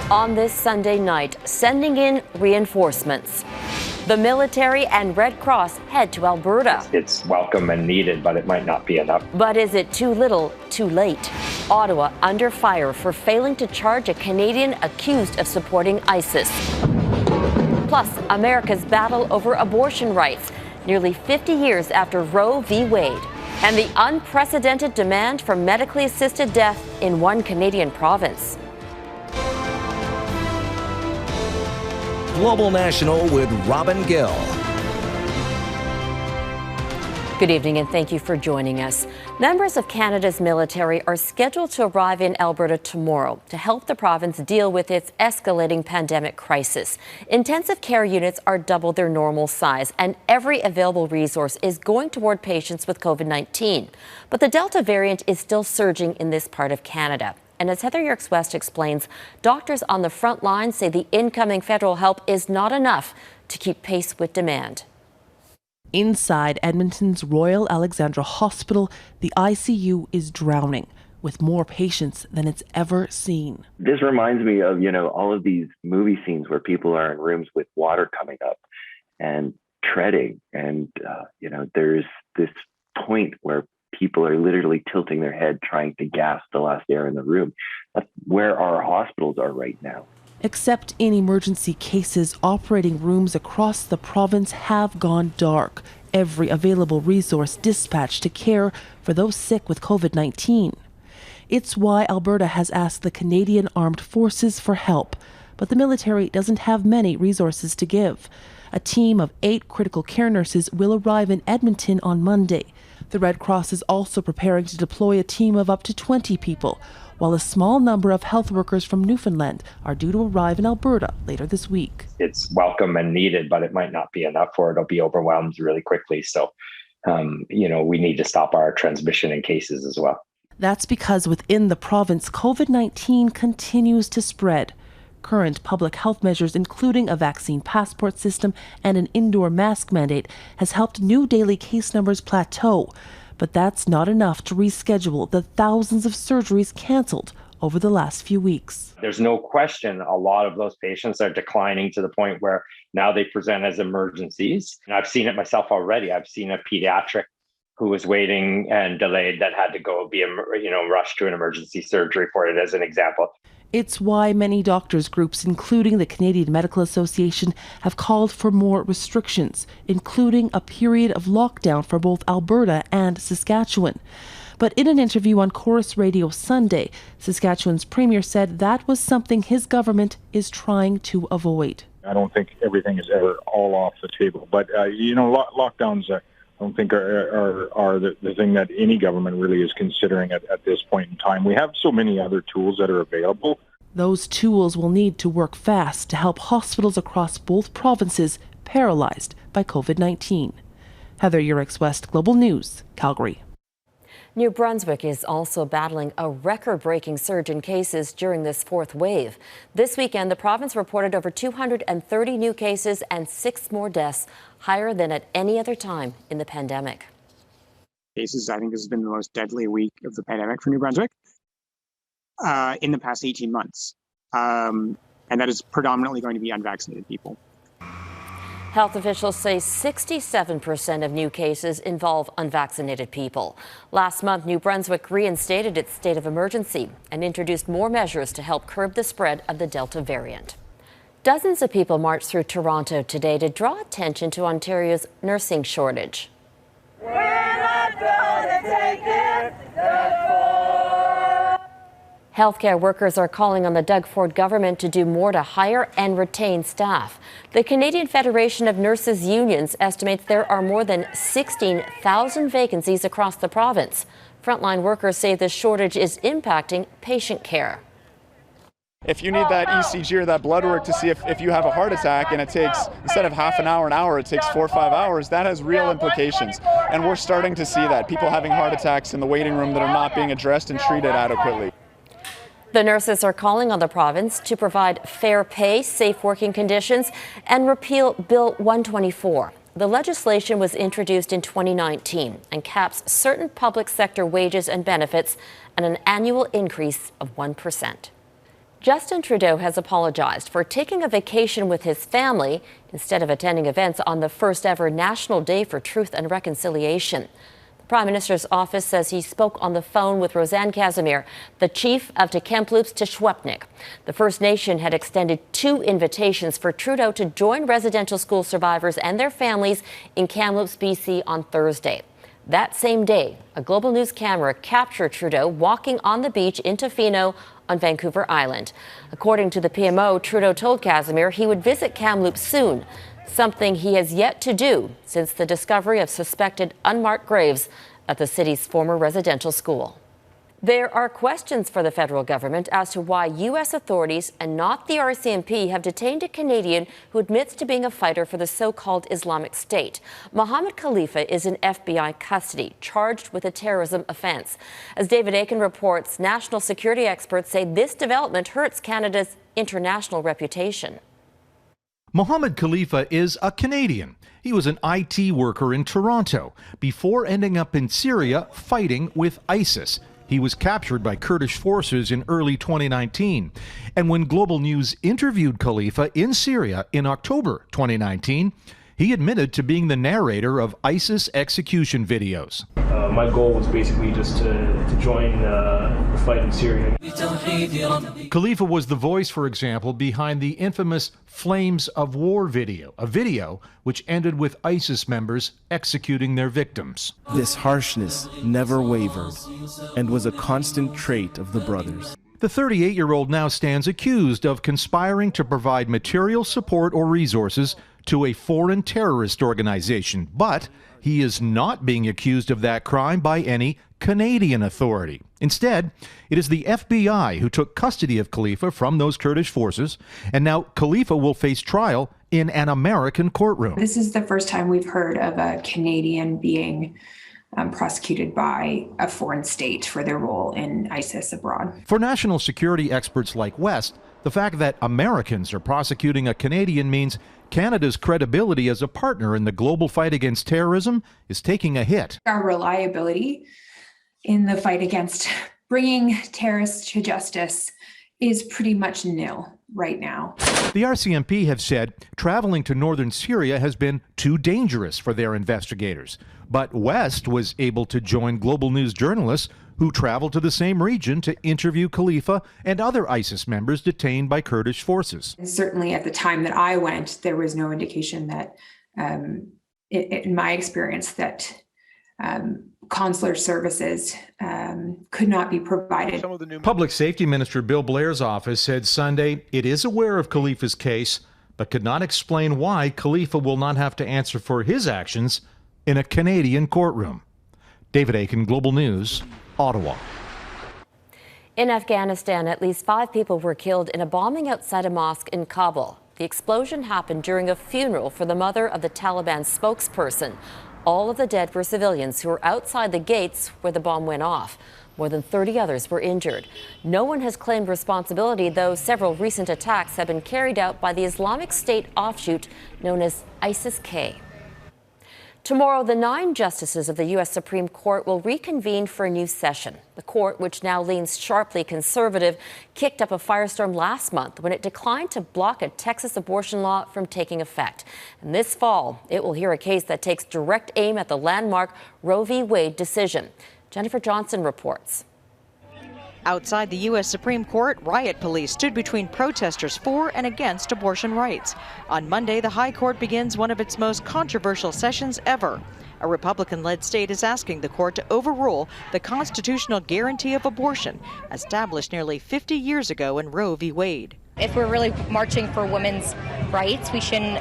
on this Sunday night, sending in reinforcements. The military and Red Cross head to Alberta. It's welcome and needed, but it might not be enough. But is it too little, too late? Ottawa under fire for failing to charge a Canadian accused of supporting ISIS. Plus, America's battle over abortion rights, nearly 50 years after Roe v. Wade. And the unprecedented demand for medically assisted death in one Canadian province. Global National with Robin Gill. Good evening and thank you for joining us. Members of Canada's military are scheduled to arrive in Alberta tomorrow to help the province deal with its escalating pandemic crisis. Intensive care units are double their normal size and every available resource is going toward patients with COVID-19. But the Delta variant is still surging in this part of Canada. And as Heather Yourex-West explains, doctors on the front line say the incoming federal help is not enough to keep pace with demand. Inside Edmonton's Royal Alexandra Hospital, the ICU is drowning with more patients than it's ever seen. This reminds me of, all of these movie scenes where people are in rooms with water coming up and treading. And, there's this point where people are literally tilting their head trying to gasp the last air in the room. That's where our hospitals are right now. Except in emergency cases, operating rooms across the province have gone dark. Every available resource dispatched to care for those sick with COVID-19. It's why Alberta has asked the Canadian Armed Forces for help, but the military doesn't have many resources to give. A team of 8 critical care nurses will arrive in Edmonton on Monday. The Red Cross is also preparing to deploy a team of up to 20 people, while a small number of health workers from Newfoundland are due to arrive in Alberta later this week. It's welcome and needed, but it might not be enough, or it'll be overwhelmed really quickly. So, we need to stop our transmission in cases as well. That's because within the province, COVID-19 continues to spread. Current public health measures, including a vaccine passport system and an indoor mask mandate, has helped new daily case numbers plateau. But that's not enough to reschedule the thousands of surgeries canceled over the last few weeks. There's no question a lot of those patients are declining to the point where now they present as emergencies. And I've seen it myself already. I've seen a pediatric who was waiting and delayed that had to go be rushed to an emergency surgery for it, as an example. It's why many doctors' groups, including the Canadian Medical Association, have called for more restrictions, including a period of lockdown for both Alberta and Saskatchewan. But in an interview on Chorus Radio Sunday, Saskatchewan's premier said that was something his government is trying to avoid. I don't think everything is ever all off the table, but lockdowns I don't think are the thing that any government really is considering at this point in time. We have so many other tools that are available. Those tools will need to work fast to help hospitals across both provinces paralyzed by COVID-19. Heather Yourex-West, Global News, Calgary. New Brunswick is also battling a record-breaking surge in cases during this fourth wave. This weekend, the province reported over 230 new cases and 6 more deaths, higher than at any other time in the pandemic. Cases, I think this has been the most deadly week of the pandemic for New Brunswick in the past 18 months. And that is predominantly going to be unvaccinated people. Health officials say 67% of new cases involve unvaccinated people. Last month, New Brunswick reinstated its state of emergency and introduced more measures to help curb the spread of the Delta variant. Dozens of people marched through Toronto today to draw attention to Ontario's nursing shortage. We're not going to take it. Healthcare workers are calling on the Doug Ford government to do more to hire and retain staff. The Canadian Federation of Nurses Unions estimates there are more than 16,000 vacancies across the province. Frontline workers say the shortage is impacting patient care. If you need that ECG or that blood work to see if you have a heart attack and it takes, instead of half an hour, it takes 4 or 5 hours, that has real implications. And we're starting to see that. People having heart attacks in the waiting room that are not being addressed and treated adequately. The nurses are calling on the province to provide fair pay, safe working conditions, and repeal Bill 124. The legislation was introduced in 2019 and caps certain public sector wages and benefits at an annual increase of 1%. Justin Trudeau has apologized for taking a vacation with his family instead of attending events on the first ever National Day for Truth and Reconciliation. The Prime Minister's office says he spoke on the phone with Roseanne Casimir, the chief of Tk'emlúps Tishwepnik. The First Nation had extended 2 invitations for Trudeau to join residential school survivors and their families in Kamloops, BC on Thursday. That same day, a Global News camera captured Trudeau walking on the beach in Tofino on Vancouver Island. According to the PMO, Trudeau told Casimir he would visit Kamloops soon, something he has yet to do since the discovery of suspected unmarked graves at the city's former residential school. There are questions for the federal government as to why U.S. authorities and not the RCMP have detained a Canadian who admits to being a fighter for the so-called Islamic State. Mohammad Khalifa is in FBI custody, charged with a terrorism offence. As David Akin reports, national security experts say this development hurts Canada's international reputation. Mohammad Khalifa is a Canadian. He was an IT worker in Toronto before ending up in Syria fighting with ISIS. He was captured by Kurdish forces in early 2019. And when Global News interviewed Khalifa in Syria in October 2019, he admitted to being the narrator of ISIS execution videos. My goal was basically just to join the fight in Syria. Khalifa was the voice, for example, behind the infamous Flames of War video, a video which ended with ISIS members executing their victims. This harshness never wavered and was a constant trait of the brothers. The 38-year-old now stands accused of conspiring to provide material support or resources to a foreign terrorist organization, but he is not being accused of that crime by any Canadian authority. Instead, it is the FBI who took custody of Khalifa from those Kurdish forces, and now Khalifa will face trial in an American courtroom. This is the first time we've heard of a Canadian being prosecuted by a foreign state for their role in ISIS abroad. For national security experts like West, the fact that Americans are prosecuting a Canadian means Canada's credibility as a partner in the global fight against terrorism is taking a hit. Our reliability in the fight against bringing terrorists to justice is pretty much nil right now. The RCMP have said traveling to northern Syria has been too dangerous for their investigators. But West was able to join Global News journalists who traveled to the same region to interview Khalifa and other ISIS members detained by Kurdish forces. And certainly at the time that I went, there was no indication that, in my experience, that consular services could not be provided. Public Safety Minister Bill Blair's office said Sunday it is aware of Khalifa's case, but could not explain why Khalifa will not have to answer for his actions in a Canadian courtroom. David Akin, Global News, Ottawa. In Afghanistan, at least 5 people were killed in a bombing outside a mosque in Kabul. The explosion happened during a funeral for the mother of the Taliban spokesperson. All of the dead were civilians who were outside the gates where the bomb went off. More than 30 others were injured. No one has claimed responsibility, though several recent attacks have been carried out by the Islamic State offshoot known as ISIS-K. Tomorrow, the 9 justices of the U.S. Supreme Court will reconvene for a new session. The court, which now leans sharply conservative, kicked up a firestorm last month when it declined to block a Texas abortion law from taking effect. And this fall, it will hear a case that takes direct aim at the landmark Roe v. Wade decision. Jennifer Johnson reports. Outside the U.S. Supreme Court, riot police stood between protesters for and against abortion rights. On Monday, the High Court begins one of its most controversial sessions ever. A Republican-led state is asking the court to overrule the constitutional guarantee of abortion established nearly 50 years ago in Roe v. Wade. If we're really marching for women's rights, we shouldn't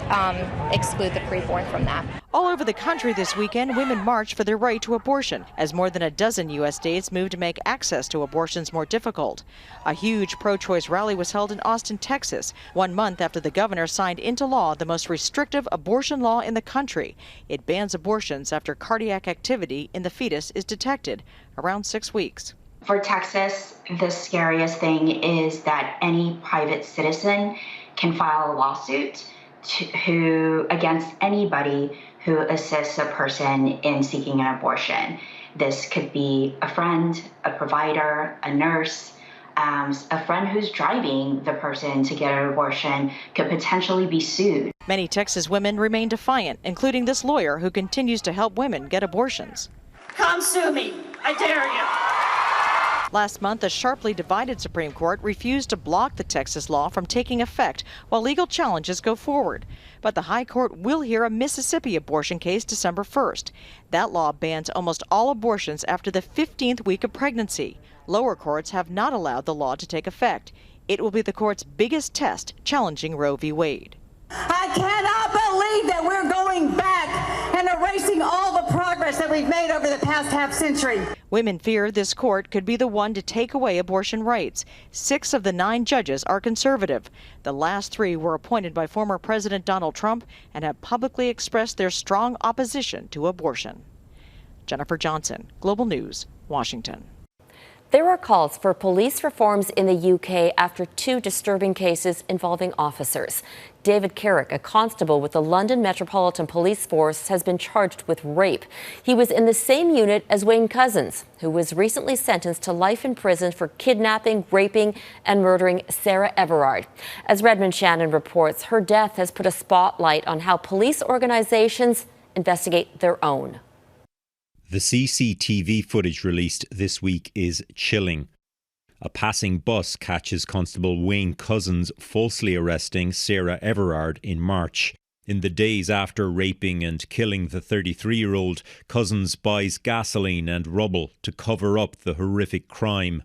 exclude the preborn from that. All over the country this weekend, women marched for their right to abortion, as more than a dozen U.S. states moved to make access to abortions more difficult. A huge pro-choice rally was held in Austin, Texas, 1 month after the governor signed into law the most restrictive abortion law in the country. It bans abortions after cardiac activity in the fetus is detected around 6 weeks. For Texas, the scariest thing is that any private citizen can file a lawsuit against anybody who assists a person in seeking an abortion. This could be a friend, a provider, a nurse, a friend who's driving the person to get an abortion could potentially be sued. Many Texas women remain defiant, including this lawyer who continues to help women get abortions. Come sue me. I dare you. Last month, a sharply divided Supreme Court refused to block the Texas law from taking effect while legal challenges go forward. But the High Court will hear a Mississippi abortion case December 1st. That law bans almost all abortions after the 15th week of pregnancy. Lower courts have not allowed the law to take effect. It will be the court's biggest test challenging Roe v. Wade. I cannot believe that we're going back and erasing all the progress that we've made over the past half century. Women fear this court could be the one to take away abortion rights. 6 of the 9 judges are conservative. The last 3 were appointed by former President Donald Trump and have publicly expressed their strong opposition to abortion. Jennifer Johnson, Global News, Washington. There are calls for police reforms in the UK after 2 disturbing cases involving officers. David Carrick, a constable with the London Metropolitan Police Force, has been charged with rape. He was in the same unit as Wayne Couzens, who was recently sentenced to life in prison for kidnapping, raping, and murdering Sarah Everard. As Redmond Shannon reports, her death has put a spotlight on how police organizations investigate their own. The CCTV footage released this week is chilling. A passing bus catches Constable Wayne Couzens falsely arresting Sarah Everard in March. In the days after raping and killing the 33-year-old, Couzens buys gasoline and rubble to cover up the horrific crime.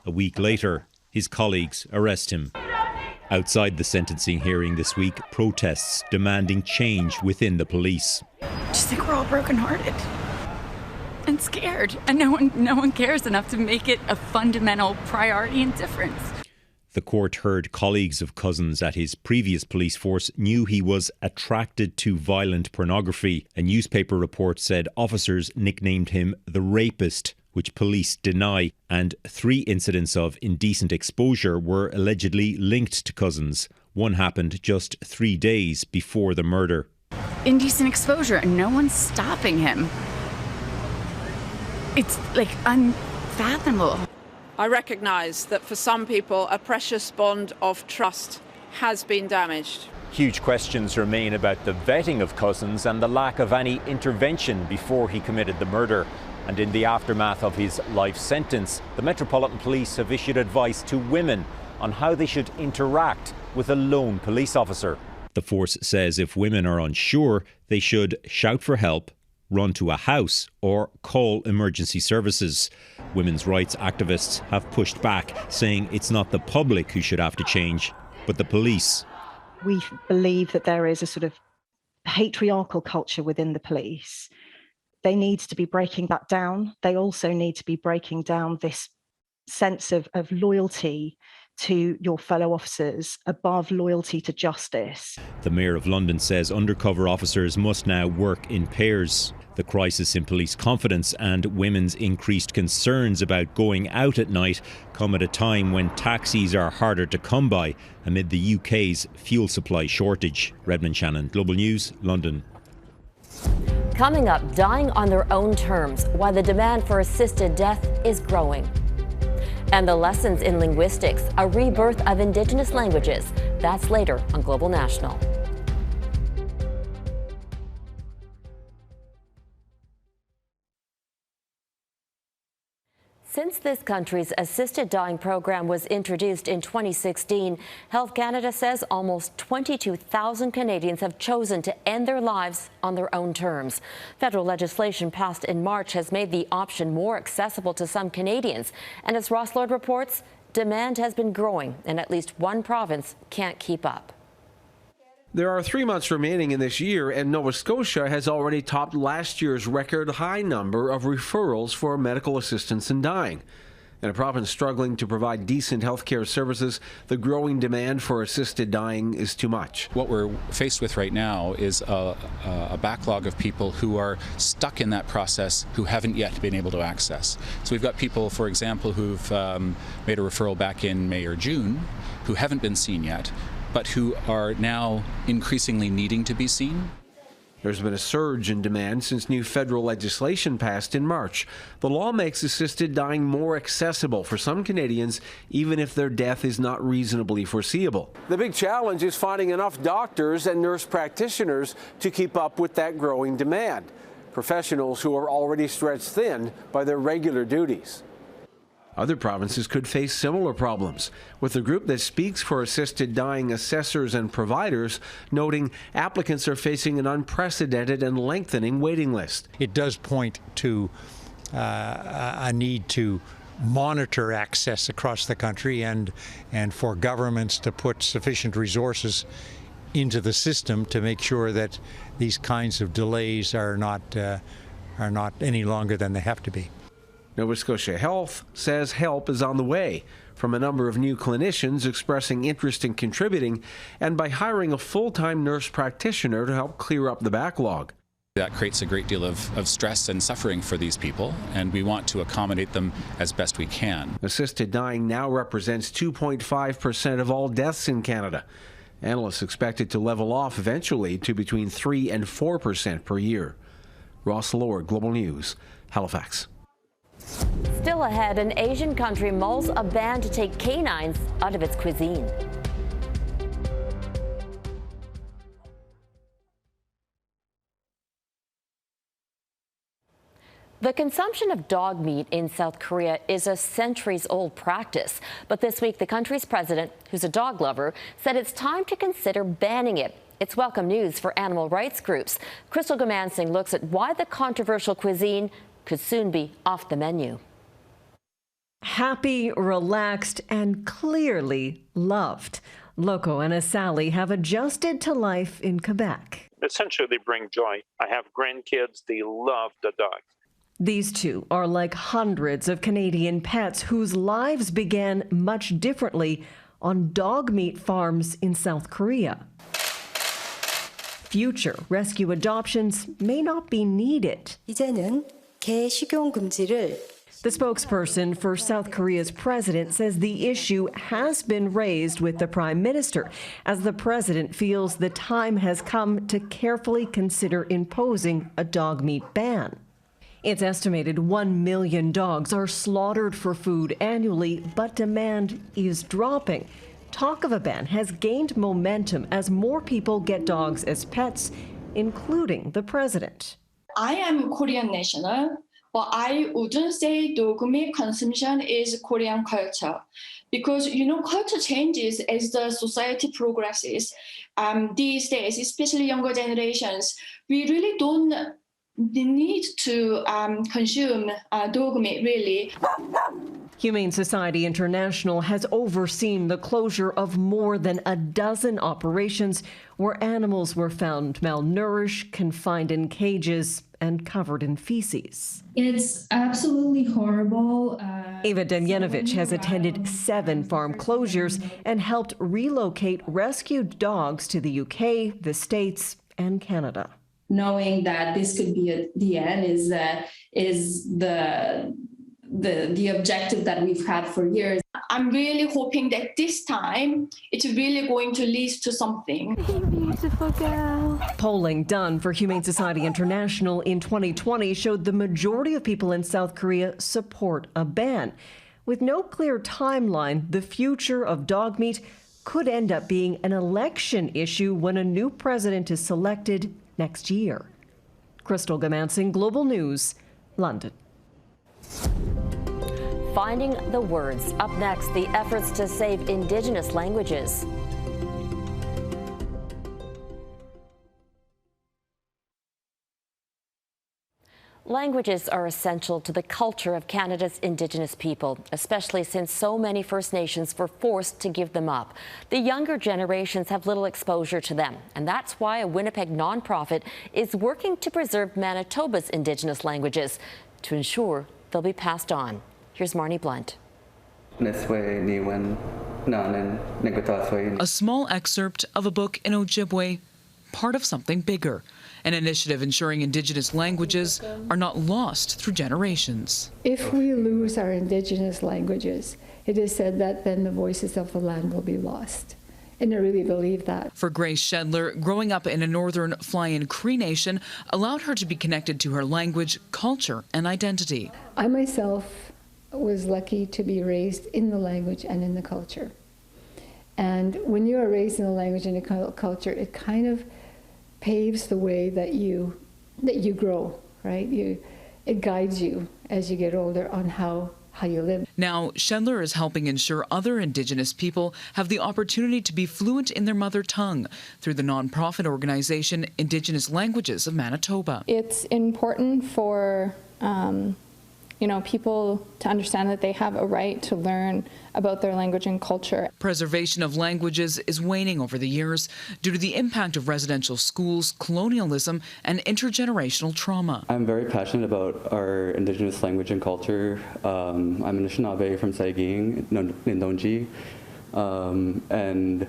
A week later, his colleagues arrest him. Outside the sentencing hearing this week, protests demanding change within the police. I just think we're all brokenhearted and scared, and no one cares enough to make it a fundamental priority and difference. The court heard colleagues of Couzens at his previous police force knew he was attracted to violent pornography. A newspaper report said officers nicknamed him the rapist, which police deny, and 3 incidents of indecent exposure were allegedly linked to Couzens. One happened just 3 days before the murder. Indecent exposure, and no one's stopping him. It's unfathomable. I recognise that for some people a precious bond of trust has been damaged. Huge questions remain about the vetting of Couzens and the lack of any intervention before he committed the murder. And in the aftermath of his life sentence, the Metropolitan Police have issued advice to women on how they should interact with a lone police officer. The force says if women are unsure, they should shout for help, run to a house, or call emergency services. Women's rights activists have pushed back, saying it's not the public who should have to change, but the police. We believe that there is a sort of patriarchal culture within the police. They need to be breaking that down. They also need to be breaking down this sense of loyalty to your fellow officers above loyalty to justice. The Mayor of London says undercover officers must now work in pairs. The crisis in police confidence and women's increased concerns about going out at night come at a time when taxis are harder to come by amid the UK's fuel supply shortage. Redmond Shannon, Global News, London. Coming up, dying on their own terms, why the demand for assisted death is growing. And the lessons in linguistics, a rebirth of Indigenous languages. That's later on Global National. Since this country's assisted dying program was introduced in 2016, Health Canada says almost 22,000 Canadians have chosen to end their lives on their own terms. Federal legislation passed in March has made the option more accessible to some Canadians. And as Ross Lord reports, demand has been growing and at least one province can't keep up. There are 3 months remaining in this year, and Nova Scotia has already topped last year's record high number of referrals for medical assistance in dying. In a province struggling to provide decent health care services, the growing demand for assisted dying is too much. What we're faced with right now is a backlog of people who are stuck in that process who haven't yet been able to access. So we've got people, for example, who've made a referral back in May or June who haven't been seen yet, but who are now increasingly needing to be seen. There's been a surge in demand since new federal legislation passed in March. The law makes assisted dying more accessible for some Canadians, even if their death is not reasonably foreseeable. The big challenge is finding enough doctors and nurse practitioners to keep up with that growing demand, professionals who are already stretched thin by their regular duties. Other provinces could face similar problems, with the group that speaks for assisted dying assessors and providers noting applicants are facing an unprecedented and lengthening waiting list. It does point to a need to monitor access across the country and for governments to put sufficient resources into the system to make sure that these kinds of delays are not any longer than they have to be. Nova Scotia Health says help is on the way from a number of new clinicians expressing interest in contributing and by hiring a full-time nurse practitioner to help clear up the backlog. That creates a great deal of stress and suffering for these people, and we want to accommodate them as best we can. Assisted dying now represents 2.5% of all deaths in Canada. Analysts expect it to level off eventually to between 3 and 4% per year. Ross Lord, Global News, Halifax. Still ahead, an Asian country mulls a ban to take canines out of its cuisine. The consumption of dog meat in South Korea is a centuries-old practice. But this week, the country's president, who's a dog lover, said it's time to consider banning it. It's welcome news for animal rights groups. Crystal Gamansing looks at why the controversial cuisine could soon be off the menu. Happy, relaxed, and clearly loved, Loco and Asali have adjusted to life in Quebec. Essentially, they bring joy. I have grandkids. They love the dog. These two are like hundreds of Canadian pets whose lives began much differently on dog meat farms in South Korea. Future rescue adoptions may not be needed. 이제는 개 식용 금지를. The spokesperson for South Korea's president says the issue has been raised with the prime minister, as the president feels the time has come to carefully consider imposing a dog meat ban. It's estimated 1 million dogs are slaughtered for food annually, but demand is dropping. Talk of a ban has gained momentum as more people get dogs as pets, including the president. I am Korean national, but I wouldn't say dog meat consumption is Korean culture. Because, culture changes as the society progresses. These days, especially younger generations, we really don't need to consume dog meat, really. Humane Society International has overseen the closure of more than a dozen operations where animals were found malnourished, confined in cages, and covered in feces. It's absolutely horrible. Eva Demjanovic has attended 7 farm closures and helped relocate rescued dogs to the UK, the States, and Canada. Knowing that this could be the end is the objective that we've had for years. I'm really hoping that this time it's really going to lead to something. Beautiful girl. Polling done for Humane Society International in 2020 showed the majority of people in South Korea support a ban. With no clear timeline, the future of dog meat could end up being an election issue when a new president is selected next year. Crystal Gamansing, Global News, London. Finding the words. Up next, the efforts to save Indigenous languages. Languages are essential to the culture of Canada's Indigenous people, especially since so many First Nations were forced to give them up. The younger generations have little exposure to them, and that's why a Winnipeg nonprofit is working to preserve Manitoba's Indigenous languages to ensure they'll be passed on. Here's Marnie Blunt. A small excerpt of a book in Ojibwe, part of something bigger, an initiative ensuring Indigenous languages are not lost through generations. If we lose our Indigenous languages, it is said that then the voices of the land will be lost. And I really believe that. For Grace Shedler, growing up in a northern Fly-in Cree Nation allowed her to be connected to her language, culture, and identity. I myself was lucky to be raised in the language and in the culture. And when you are raised in the language and the culture, it kind of paves the way that you grow, right? It guides you as you get older on how you live. Now, Shedler is helping ensure other Indigenous people have the opportunity to be fluent in their mother tongue through the nonprofit organization Indigenous Languages of Manitoba. It's important for people to understand that they have a right to learn about their language and culture. Preservation of languages is waning over the years due to the impact of residential schools, colonialism, and intergenerational trauma. I'm very passionate about our Indigenous language and culture. I'm a Anishinaabe from Saiging, Nindonji, and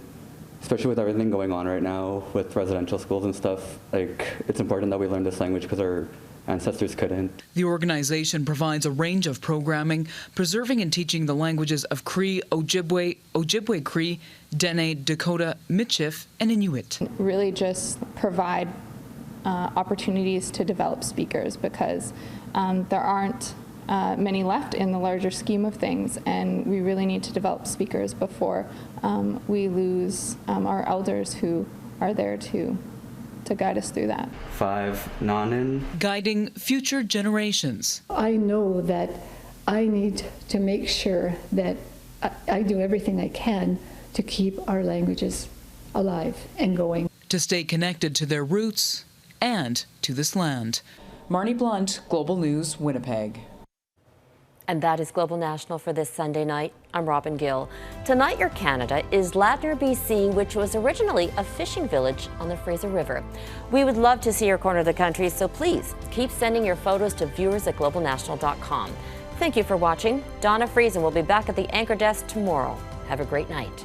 especially with everything going on right now with residential schools and stuff, it's important that we learn this language because our ancestors couldn't. The organization provides a range of programming, preserving and teaching the languages of Cree, Ojibwe, Ojibwe Cree, Dene, Dakota, Michif, and Inuit. Really just provide opportunities to develop speakers because there aren't many left in the larger scheme of things, and we really need to develop speakers before we lose our elders who are there to guide us through that. 5 Nanan. Guiding future generations. I know that I need to make sure that I do everything I can to keep our languages alive and going. To stay connected to their roots and to this land. Marnie Blunt, Global News, Winnipeg. And that is Global National for this Sunday night. I'm Robin Gill. Tonight, your Canada is Ladner, BC, which was originally a fishing village on the Fraser River. We would love to see your corner of the country, so please keep sending your photos to viewers@globalnational.com. Thank you for watching. Donna Friesen will be back at the anchor desk tomorrow. Have a great night.